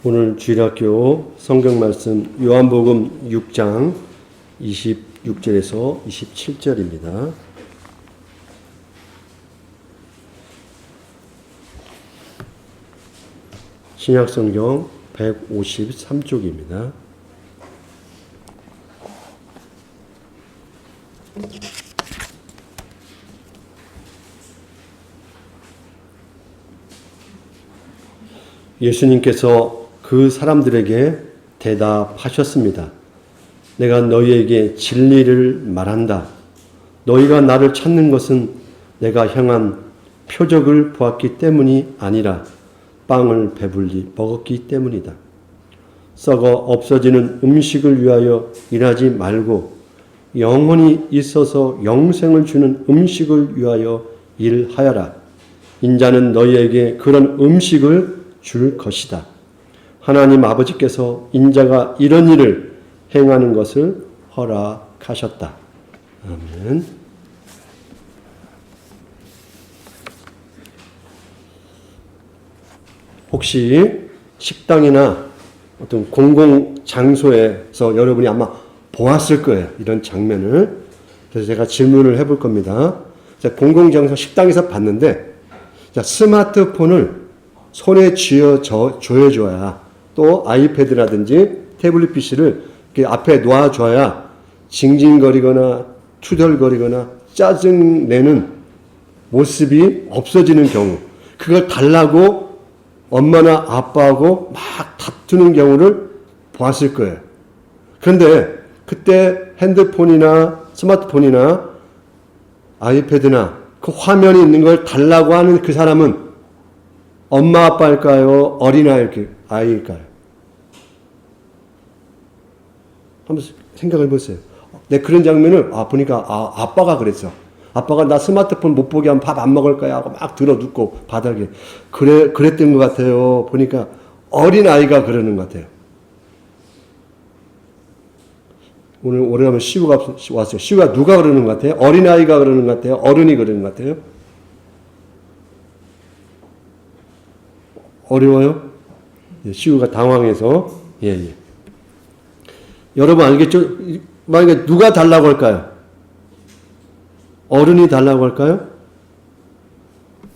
오늘 주일학교 성경 말씀 요한복음 6장 26절에서 27절입니다. 신약성경 153쪽입니다. 예수님께서 그 사람들에게 대답하셨습니다. 내가 너희에게 진리를 말한다. 너희가 나를 찾는 것은 내가 향한 표적을 보았기 때문이 아니라 빵을 배불리 먹었기 때문이다. 썩어 없어지는 음식을 위하여 일하지 말고 영원히 있어서 영생을 주는 음식을 위하여 일하여라. 인자는 너희에게 그런 음식을 줄 것이다. 하나님 아버지께서 인자가 이런 일을 행하는 것을 허락하셨다. 아멘. 혹시 식당이나 어떤 공공장소에서 여러분이 아마 보았을 거예요. 이런 장면을. 그래서 제가 질문을 해볼 겁니다. 공공장소 식당에서 봤는데 스마트폰을 손에 쥐어줘야 또 아이패드라든지 태블릿 PC를 앞에 놓아줘야 징징거리거나 투덜거리거나 짜증내는 모습이 없어지는 경우, 그걸 달라고 엄마나 아빠하고 막 다투는 경우를 보았을 거예요. 그런데 그때 핸드폰이나 스마트폰이나 아이패드나 그 화면이 있는 걸 달라고 하는 그 사람은 엄마 아빠일까요? 어린아이일까요? 한번 생각해 보세요. 내 그런 장면을 보니까 아빠가 그랬어. 아빠가 나 스마트폰 못 보게 하면 밥 안 먹을 거야 하고 막 들어눕고 바닥에 그랬던 것 같아요. 보니까 어린아이가 그러는 것 같아요. 오늘 오래가면 시우가 왔어요. 시우가 누가 그러는 것 같아요? 어린아이가 그러는 것 같아요? 어른이 그러는 것 같아요? 어려워요? 시우가 당황해서. 예. 여러분 알겠죠? 만약에 누가 달라고 할까요? 어른이 달라고 할까요?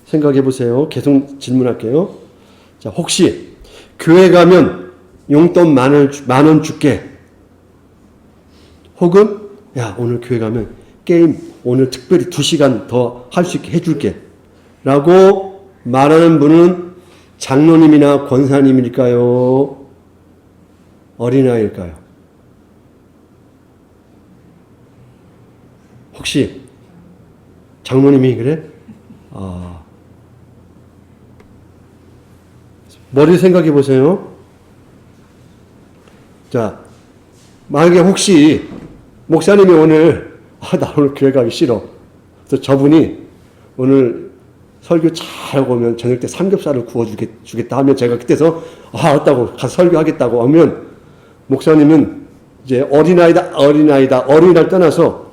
생각해 보세요. 계속 질문할게요. 자, 혹시 교회 가면 용돈 만 원 줄게. 혹은 야, 오늘 교회 가면 게임 오늘 특별히 2시간 더 할 수 있게 해줄게. 라고 말하는 분은 장로님이나 권사님일까요? 어린아이일까요? 혹시 장로님이 그래? 머리 생각해 보세요. 자, 만약에 혹시 목사님이 오늘 나 오늘 교회 가기 싫어. 그래서 저분이 오늘 설교 잘 하면 저녁 때 삼겹살을 구워주겠다 하면 제가 그때서 알았다고 가서 설교하겠다고 하면 목사님은 이제 어린이를 떠나서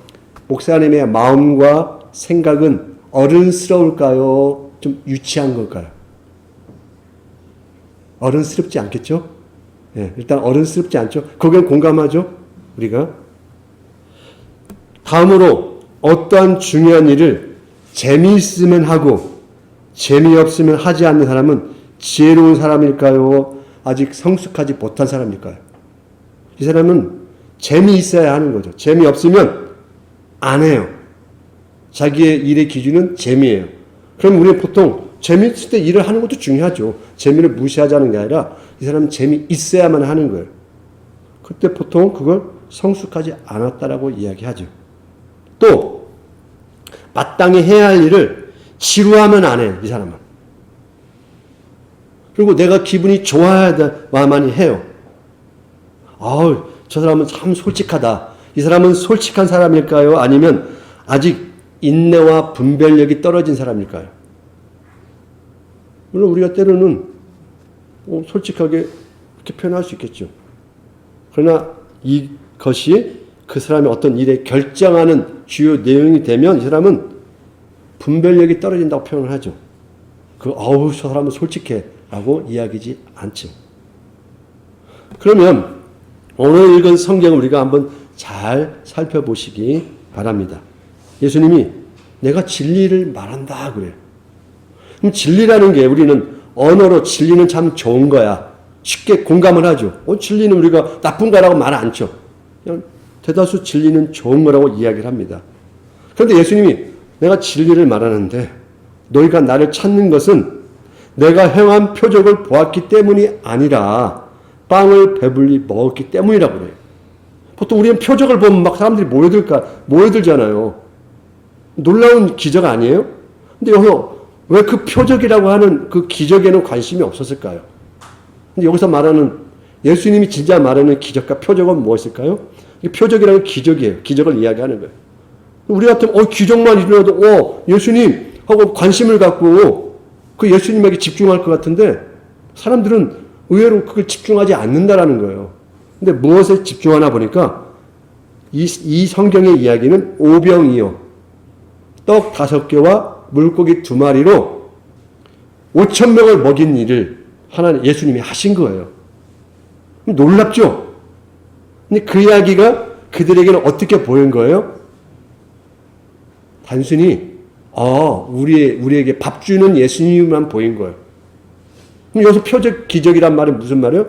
목사님의 마음과 생각은 어른스러울까요? 좀 유치한 걸까요? 어른스럽지 않겠죠? 예, 일단 어른스럽지 않죠? 거기에 공감하죠? 우리가. 다음으로 어떠한 중요한 일을 재미있으면 하고 재미없으면 하지 않는 사람은 지혜로운 사람일까요? 아직 성숙하지 못한 사람일까요? 이 사람은 재미있어야 하는 거죠. 재미없으면 안 해요. 자기의 일의 기준은 재미예요. 그럼 우리는 보통 재미있을 때 일을 하는 것도 중요하죠. 재미를 무시하자는 게 아니라 이 사람은 재미있어야만 하는 거예요. 그때 보통 그걸 성숙하지 않았다라고 이야기하죠. 또 마땅히 해야 할 일을 지루하면 안 해요. 이 사람은. 그리고 내가 기분이 좋아야만 해요. 저 사람은 참 솔직하다. 이 사람은 솔직한 사람일까요? 아니면 아직 인내와 분별력이 떨어진 사람일까요? 물론 우리가 때로는 솔직하게 그렇게 표현할 수 있겠죠. 그러나 이것이 그 사람의 어떤 일에 결정하는 주요 내용이 되면 이 사람은 분별력이 떨어진다고 표현을 하죠. 저 사람은 솔직해 라고 이야기지 않죠. 그러면 오늘 읽은 성경을 우리가 한번 잘 살펴보시기 바랍니다. 예수님이 내가 진리를 말한다 그래요. 그럼 진리라는 게 우리는 언어로 진리는 참 좋은 거야. 쉽게 공감을 하죠. 진리는 우리가 나쁜 거라고 말 안 쳐. 그냥 대다수 진리는 좋은 거라고 이야기를 합니다. 그런데 예수님이 내가 진리를 말하는데 너희가 나를 찾는 것은 내가 행한 표적을 보았기 때문이 아니라 빵을 배불리 먹었기 때문이라고 그래요. 보통 우리는 표적을 보면 막 사람들이 모여들잖아요. 놀라운 기적 아니에요? 근데 여기서 왜 그 표적이라고 하는 그 기적에는 관심이 없었을까요? 근데 여기서 말하는 예수님이 진짜 말하는 기적과 표적은 무엇일까요? 표적이라는 기적이에요. 기적을 이야기하는 거예요. 우리 같으면 기적만 일어나도 예수님 하고 관심을 갖고 그 예수님에게 집중할 것 같은데 사람들은 의외로 그걸 집중하지 않는다라는 거예요. 근데 무엇에 집중하나 보니까 이 성경의 이야기는 오병이어 떡 5개와 물고기 2마리로 5,000명을 먹인 일을 하나님 예수님이 하신 거예요. 놀랍죠? 근데 그 이야기가 그들에게는 어떻게 보인 거예요? 단순히 우리에게 밥 주는 예수님만 보인 거예요. 그럼 여기서 표적 기적이란 말이 무슨 말이에요?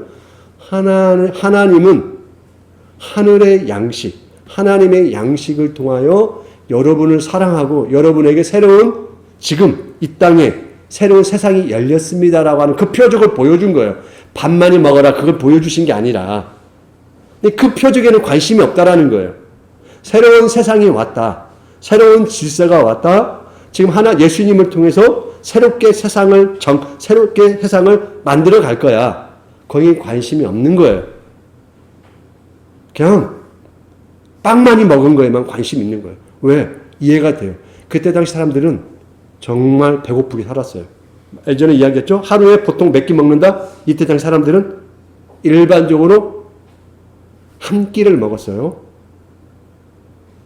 하나님은 하늘의 양식, 하나님의 양식을 통하여 여러분을 사랑하고 여러분에게 새로운 지금 이 땅에 새로운 세상이 열렸습니다라고 하는 그 표적을 보여준 거예요. 밥 많이 먹어라 그걸 보여주신 게 아니라 그 표적에는 관심이 없다라는 거예요. 새로운 세상이 왔다. 새로운 질서가 왔다. 지금 예수님을 통해서 새롭게 세상을 만들어 갈 거야. 거기에 관심이 없는 거예요. 그냥 빵 많이 먹은 거에만 관심이 있는 거예요. 왜? 이해가 돼요. 그때 당시 사람들은 정말 배고프게 살았어요. 예전에 이야기했죠? 하루에 보통 몇 끼 먹는다? 이때 당시 사람들은 일반적으로 한 끼를 먹었어요.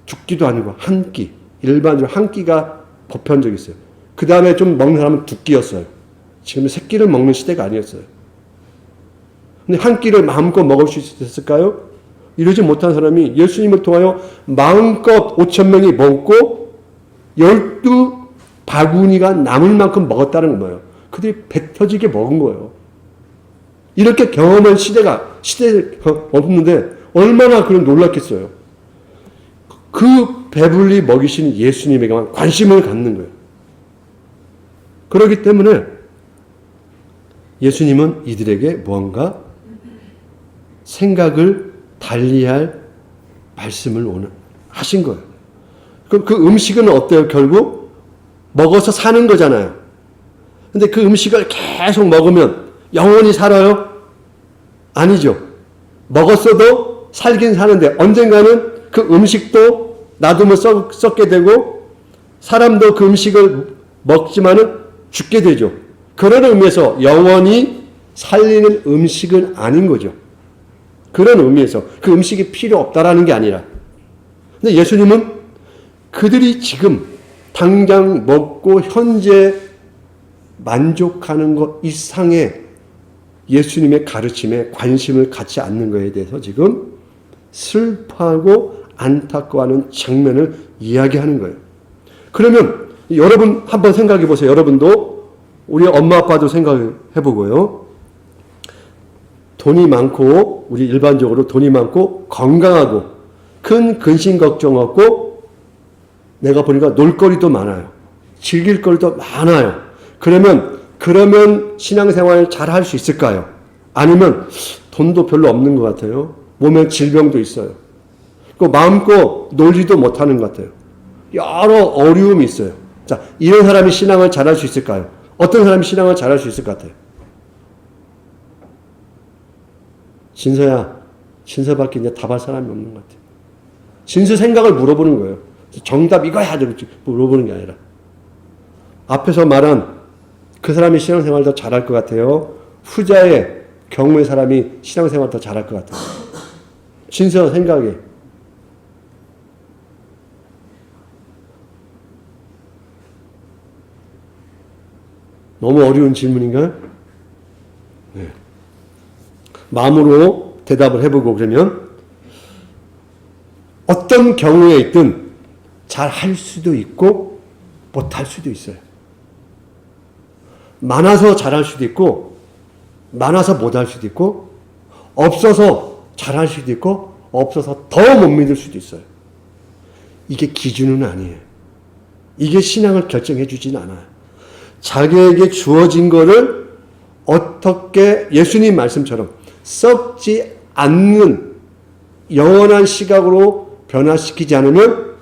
두 끼도 아니고 한 끼. 일반적으로 한 끼가 보편적이었어요. 그 다음에 좀 먹는 사람은 두 끼였어요. 지금은 세 끼를 먹는 시대가 아니었어요. 근데 한 끼를 마음껏 먹을 수 있었을까요? 이러지 못한 사람이 예수님을 통하여 마음껏 5,000명이 먹고 12바구니가 남을 만큼 먹었다는 거예요. 그들이 배 터지게 먹은 거예요. 이렇게 경험한 시대가 없는데 얼마나 그런 놀랐겠어요. 그 배불리 먹이시는 예수님에게만 관심을 갖는 거예요. 그렇기 때문에 예수님은 이들에게 무언가 생각을 달리할 말씀을 하신 거예요. 그럼 그 음식은 어때요? 결국 먹어서 사는 거잖아요. 근데 그 음식을 계속 먹으면 영원히 살아요? 아니죠. 먹었어도 살긴 사는데 언젠가는 그 음식도 놔두면 썩게 되고 사람도 그 음식을 먹지만은 죽게 되죠. 그런 의미에서 영원히 살리는 음식은 아닌 거죠. 그런 의미에서 그 음식이 필요 없다라는 게 아니라. 근데 예수님은 그들이 지금 당장 먹고 현재 만족하는 것 이상의 예수님의 가르침에 관심을 갖지 않는 것에 대해서 지금 슬퍼하고 안타까워하는 장면을 이야기하는 거예요. 그러면 여러분 한번 생각해 보세요. 여러분도 우리 엄마 아빠도 생각해 보고요. 돈이 많고 우리 일반적으로 돈이 많고 건강하고 큰 근심 걱정 없고 내가 보니까 놀거리도 많아요. 즐길 거리도 많아요. 그러면 신앙생활 잘 할 수 있을까요? 아니면 돈도 별로 없는 것 같아요. 몸에 질병도 있어요. 그 마음껏 놀지도 못하는 것 같아요. 여러 어려움이 있어요. 자, 이런 사람이 신앙을 잘할 수 있을까요? 어떤 사람이 신앙을 잘할 수 있을 것 같아요? 진서밖에 이제 답할 사람이 없는 것 같아요. 진서 생각을 물어보는 거예요. 정답 이거야 물어보는 게 아니라 앞에서 말한 그 사람이 신앙생활 더 잘할 것 같아요. 후자의 경우의 사람이 신앙생활 더 잘할 것 같아요. 진서 생각에 너무 어려운 질문인가요? 네. 마음으로 대답을 해보고 그러면 어떤 경우에 있든 잘 할 수도 있고 못할 수도 있어요. 많아서 잘할 수도 있고 많아서 못할 수도 있고 없어서 잘할 수도 있고 없어서 더 못 믿을 수도 있어요. 이게 기준은 아니에요. 이게 신앙을 결정해 주진 않아요. 자기에게 주어진 거를 어떻게 예수님 말씀처럼 썩지 않는 영원한 시각으로 변화시키지 않으면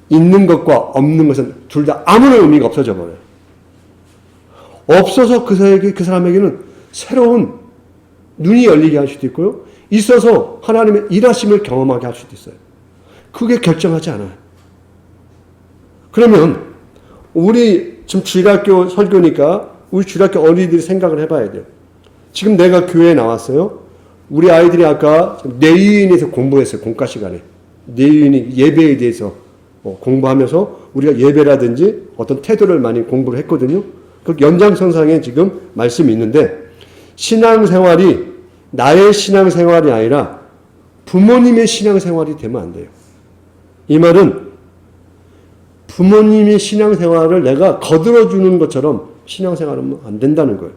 있는 것과 없는 것은 둘 다 아무런 의미가 없어져 버려요. 없어서 그 사람에게는 새로운 눈이 열리게 할 수도 있고요. 있어서 하나님의 일하심을 경험하게 할 수도 있어요. 그게 결정하지 않아요. 그러면 우리 지금 주일학교 설교니까 우리 주일학교 어린이들이 생각을 해봐야 돼요. 지금 내가 교회에 나왔어요. 우리 아이들이 아까 내유인에서 공부했어요. 공과 시간에. 내유인이 예배에 대해서 공부하면서 우리가 예배라든지 어떤 태도를 많이 공부를 했거든요. 그 연장선상에 지금 말씀이 있는데 신앙생활이 나의 신앙생활이 아니라 부모님의 신앙생활이 되면 안 돼요. 이 말은 부모님의 신앙생활을 내가 거들어주는 것처럼 신앙생활은 안 된다는 거예요.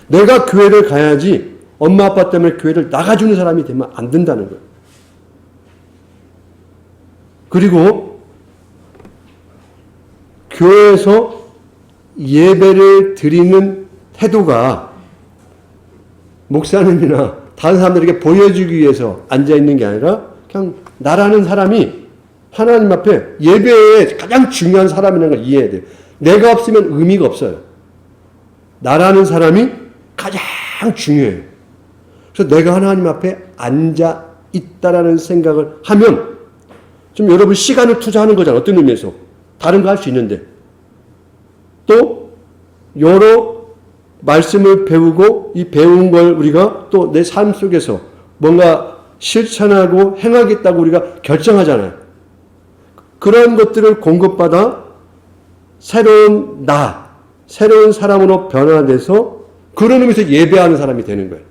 내가 교회를 가야지 엄마 아빠 때문에 교회를 나가주는 사람이 되면 안 된다는 거예요. 그리고 교회에서 예배를 드리는 태도가 목사님이나 다른 사람들에게 보여주기 위해서 앉아있는 게 아니라 그냥 나라는 사람이 하나님 앞에 예배에 가장 중요한 사람이라는 걸 이해해야 돼요. 내가 없으면 의미가 없어요. 나라는 사람이 가장 중요해요. 그래서 내가 하나님 앞에 앉아 있다라는 생각을 하면 좀 여러분 시간을 투자하는 거잖아요. 어떤 의미에서. 다른 거 할 수 있는데. 또 여러 말씀을 배우고 이 배운 걸 우리가 또 내 삶 속에서 뭔가 실천하고 행하겠다고 우리가 결정하잖아요. 그런 것들을 공급받아 새로운 새로운 사람으로 변화돼서 그런 의미에서 예배하는 사람이 되는 거예요.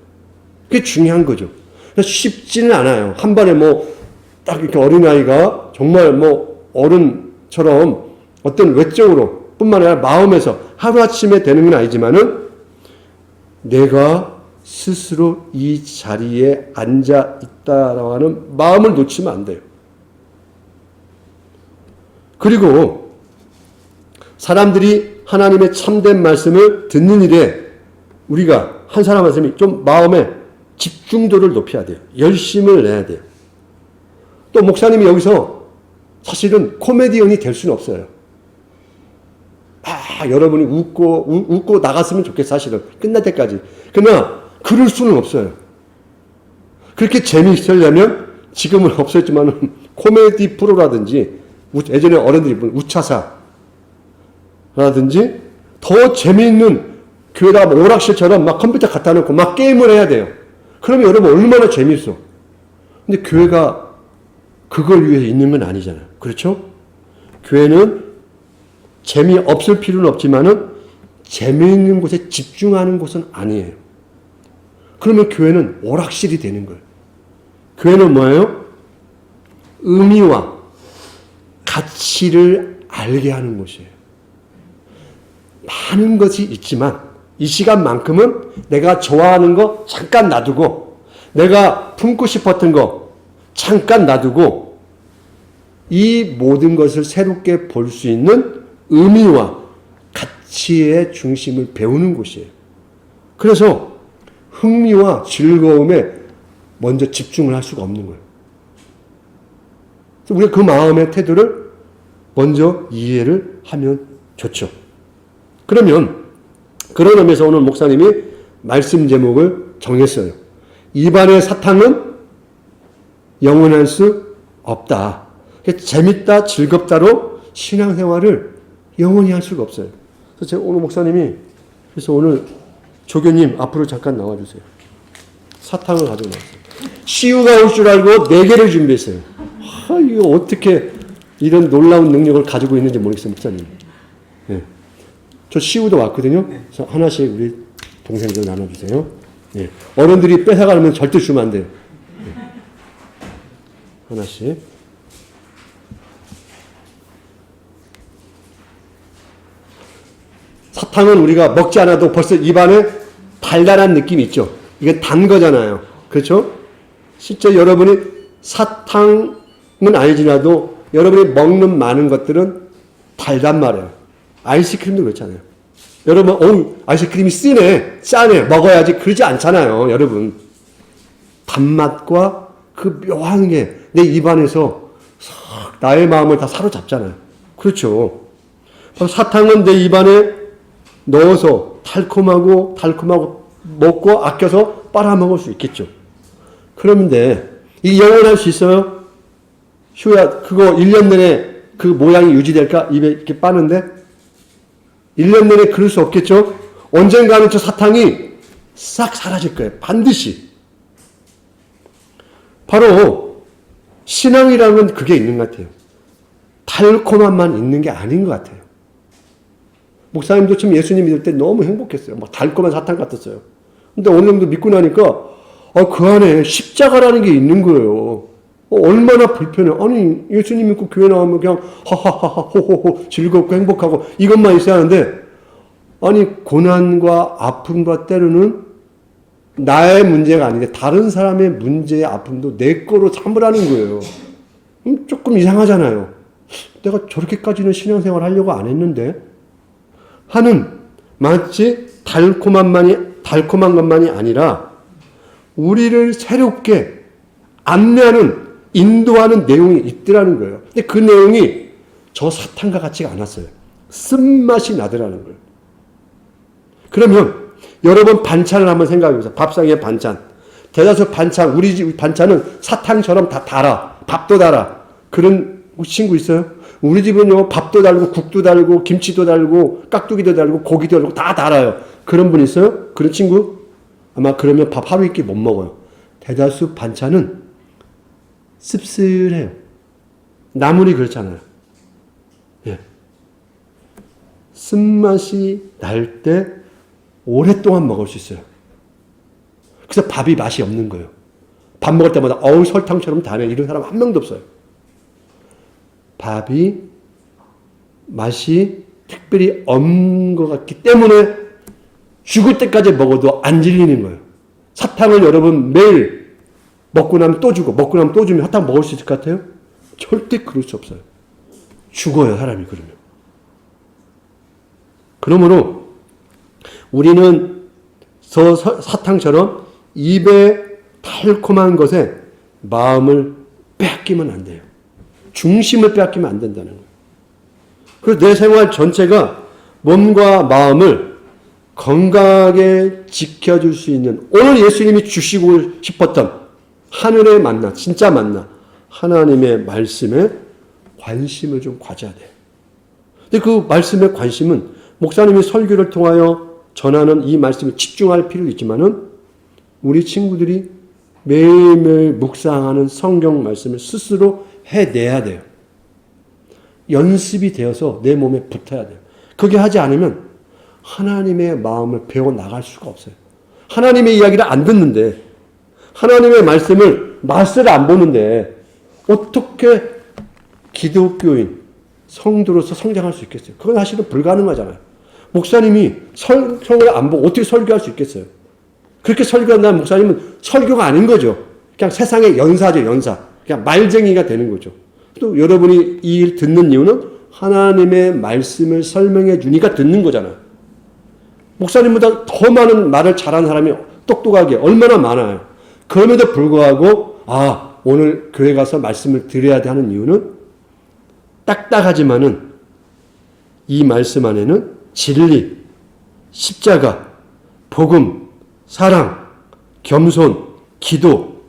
그게 중요한 거죠. 그래서 쉽지는 않아요. 한 번에 딱 이렇게 어린아이가 정말 어른처럼 어떤 외적으로 뿐만 아니라 마음에서 하루아침에 되는 건 아니지만은 내가 스스로 이 자리에 앉아 있다라고 하는 마음을 놓치면 안 돼요. 그리고 사람들이 하나님의 참된 말씀을 듣는 일에 우리가 한 사람 말씀이 좀 마음에 집중도를 높여야 돼요. 열심을 내야 돼요. 또 목사님이 여기서 사실은 코미디언이 될 수는 없어요. 여러분이 웃고 나갔으면 좋겠어, 사실은. 끝날 때까지. 그러나, 그럴 수는 없어요. 그렇게 재미있으려면, 지금은 없었지만, 코미디 프로라든지, 예전에 어른들이 부른 우차사라든지, 더 재미있는 교회다 오락실처럼 막 컴퓨터 갖다 놓고 막 게임을 해야 돼요. 그러면 여러분 얼마나 재미있어. 근데 교회가 그걸 위해서 있는 건 아니잖아요. 그렇죠? 교회는 재미없을 필요는 없지만은 재미있는 곳에 집중하는 곳은 아니에요. 그러면 교회는 오락실이 되는 거예요. 교회는 뭐예요? 의미와 가치를 알게 하는 곳이에요. 많은 것이 있지만 이 시간만큼은 내가 좋아하는 거 잠깐 놔두고 내가 품고 싶었던 거 잠깐 놔두고 이 모든 것을 새롭게 볼 수 있는 의미와 가치의 중심을 배우는 곳이에요. 그래서 흥미와 즐거움에 먼저 집중을 할 수가 없는 거예요. 그래서 우리가 그 마음의 태도를 먼저 이해를 하면 좋죠. 그러면 그런 의미에서 오늘 목사님이 말씀 제목을 정했어요. 입안의 사탕은 영원할 수 없다. 재밌다, 즐겁다로 신앙생활을 영원히 할 수가 없어요. 그래서 제가 오늘 목사님이 그래서 오늘 조교님 앞으로 잠깐 나와주세요. 사탕을 가지고 나왔어요. 시우가 올 줄 알고 4개를 준비했어요. 이거 어떻게 이런 놀라운 능력을 가지고 있는지 모르겠어요, 목사님. 네. 저 시우도 왔거든요. 그래서 하나씩 우리 동생들 나눠주세요. 예. 어른들이 뺏어가면 절대 주면 안 돼요. 예. 하나씩. 사탕은 우리가 먹지 않아도 벌써 입안에 달달한 느낌이 있죠. 이게 단 거잖아요. 그렇죠? 실제 여러분이 사탕은 아니지라도 여러분이 먹는 많은 것들은 달단 말이에요. 아이스크림도 그렇잖아요. 여러분, 아이스크림이 쓰네, 짜네, 먹어야지. 그러지 않잖아요, 여러분. 단맛과 그 묘한 게 내 입안에서 나의 마음을 다 사로잡잖아요. 그렇죠. 사탕은 내 입안에 넣어서 달콤하고 먹고 아껴서 빨아먹을 수 있겠죠. 그런데 이 영원할 수 있어요? 휴야, 그거 1년 내내 그 모양이 유지될까? 입에 이렇게 빠는데? 1년 내내 그럴 수 없겠죠? 언젠가는 저 사탕이 싹 사라질 거예요. 반드시. 바로 신앙이라는 건 그게 있는 것 같아요. 달콤함만 있는 게 아닌 것 같아요. 목사님도 처음 예수님 믿을 때 너무 행복했어요. 막 달콤한 사탕 같았어요. 근데 어느 정도 믿고 나니까 그 안에 십자가라는 게 있는 거예요. 얼마나 불편해. 아니, 예수님 믿고 교회 나오면 그냥 하하하하 호호호 즐겁고 행복하고 이것만 있어야 하는데, 아니, 고난과 아픔과 때로는 나의 문제가 아닌데 다른 사람의 문제의 아픔도 내 거로 삼으라는 거예요. 조금 이상하잖아요. 내가 저렇게까지는 신앙생활 하려고 안 했는데 하는, 마치 달콤한 것만이 아니라 우리를 새롭게 안내하는, 인도하는 내용이 있더라는 거예요. 근데 그 내용이 저 사탕과 같지가 않았어요. 쓴맛이 나더라는 거예요. 그러면 여러분 반찬을 한번 생각해보세요. 밥상의 반찬. 대다수 반찬, 우리 집 반찬은 사탕처럼 다 달아. 밥도 달아. 그런 친구 있어요? 우리 집은요, 밥도 달고, 국도 달고, 김치도 달고, 깍두기도 달고, 고기도 달고, 다 달아요. 그런 분 있어요? 그런 친구? 아마 그러면 밥 하루 이끼 못 먹어요. 대다수 반찬은 씁쓸해요. 나물이 그렇잖아요. 예. 쓴맛이 날 때 오랫동안 먹을 수 있어요. 그래서 밥이 맛이 없는 거예요. 밥 먹을 때마다 설탕처럼 다네, 이런 사람 한 명도 없어요. 밥이 맛이 특별히 없는 것 같기 때문에 죽을 때까지 먹어도 안 질리는 거예요. 사탕을 여러분 매일 먹고 나면 또 주고 먹고 나면 또 주면 사탕 먹을 수 있을 것 같아요? 절대 그럴 수 없어요. 죽어요, 사람이 그러면. 그러므로 우리는 저 사탕처럼 입에 달콤한 것에 마음을 빼앗기면 안 돼요. 중심을 빼앗기면 안 된다는 거예요. 그래서 내 생활 전체가 몸과 마음을 건강하게 지켜줄 수 있는, 오늘 예수님이 주시고 싶었던 하늘의 만나, 진짜 만나, 하나님의 말씀에 관심을 좀 가져야 돼요. 근데 그 말씀의 관심은 목사님이 설교를 통하여 전하는 이 말씀에 집중할 필요도 있지만은 우리 친구들이 매일매일 묵상하는 성경 말씀을 스스로 해내야 돼요. 연습이 되어서 내 몸에 붙어야 돼요. 그게 하지 않으면 하나님의 마음을 배워 나갈 수가 없어요. 하나님의 이야기를 안 듣는데, 하나님의 말씀을 맛을 안 보는데 어떻게 기독교인, 성도로서 성장할 수 있겠어요? 그건 사실은 불가능하잖아요. 목사님이 성경을 안 보고 어떻게 설교할 수 있겠어요? 그렇게 설교한다는 목사님은 설교가 아닌 거죠. 그냥 세상의 연사죠, 연사. 그냥 말쟁이가 되는 거죠. 또 여러분이 이 일 듣는 이유는 하나님의 말씀을 설명해 주니까 듣는 거잖아요. 목사님보다 더 많은 말을 잘하는 사람이 똑똑하게 얼마나 많아요. 그럼에도 불구하고 오늘 교회 가서 말씀을 드려야 돼 하는 이유는 딱딱하지만은 이 말씀 안에는 진리, 십자가, 복음, 사랑, 겸손, 기도,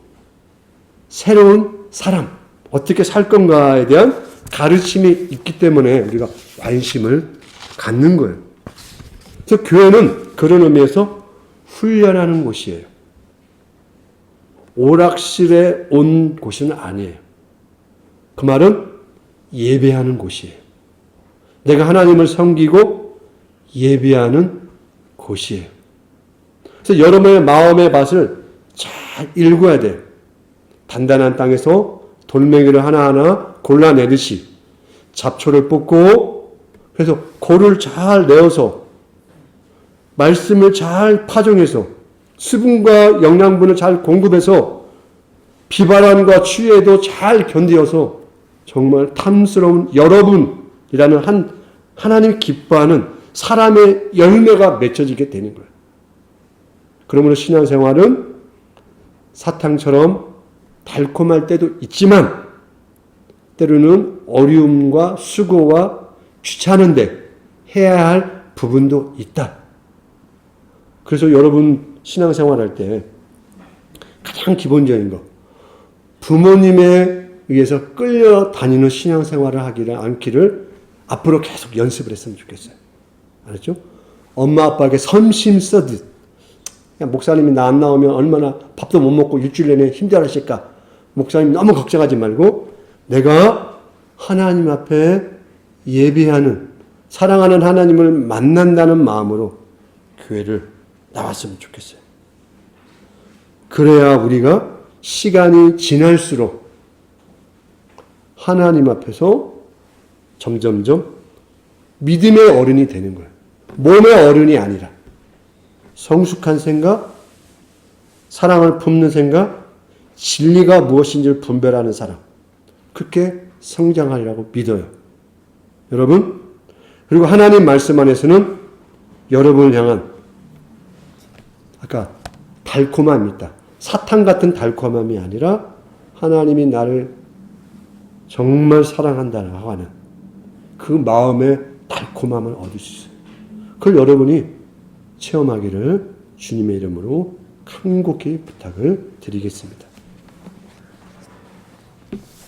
새로운 사람, 어떻게 살 건가에 대한 가르침이 있기 때문에 우리가 관심을 갖는 거예요. 그래서 교회는 그런 의미에서 훈련하는 곳이에요. 오락실에 온 곳은 아니에요. 그 말은 예배하는 곳이에요. 내가 하나님을 섬기고 예배하는 곳이에요. 그래서 그래서 여러분의 마음의 밭을 잘 일궈야 돼요. 단단한 땅에서 돌멩이를 하나하나 골라내듯이 잡초를 뽑고, 그래서 골을 잘 내어서 말씀을 잘 파종해서 수분과 영양분을 잘 공급해서 비바람과 추위에도 잘 견디어서 정말 탐스러운 여러분이라는 하나님 기뻐하는 사람의 열매가 맺혀지게 되는 거예요. 그러므로 신앙생활은 사탕처럼 달콤할 때도 있지만 때로는 어려움과 수고와 귀찮은데 해야 할 부분도 있다. 그래서 여러분 신앙생활할 때 가장 기본적인 거, 부모님에 의해서 끌려다니는 신앙생활을 하기를 않기를 앞으로 계속 연습을 했으면 좋겠어요. 알았죠? 엄마 아빠에게 섬심 써듯, 목사님이 나 안 나오면 얼마나 밥도 못 먹고 일주일 내내 힘들어하실까. 목사님 너무 걱정하지 말고 내가 하나님 앞에 예배하는, 사랑하는 하나님을 만난다는 마음으로 교회를 나왔으면 좋겠어요. 그래야 우리가 시간이 지날수록 하나님 앞에서 점점점 믿음의 어른이 되는 거예요. 몸의 어른이 아니라 성숙한 생각, 사랑을 품는 생각, 진리가 무엇인지를 분별하는 사람, 그렇게 성장하리라고 믿어요. 여러분, 그리고 하나님 말씀 안에서는 여러분을 향한 아까 달콤함이 있다. 사탕 같은 달콤함이 아니라 하나님이 나를 정말 사랑한다고 하는 그 마음의 달콤함을 얻을 수 있어요. 그걸 여러분이 체험하기를 주님의 이름으로 간곡히 부탁을 드리겠습니다.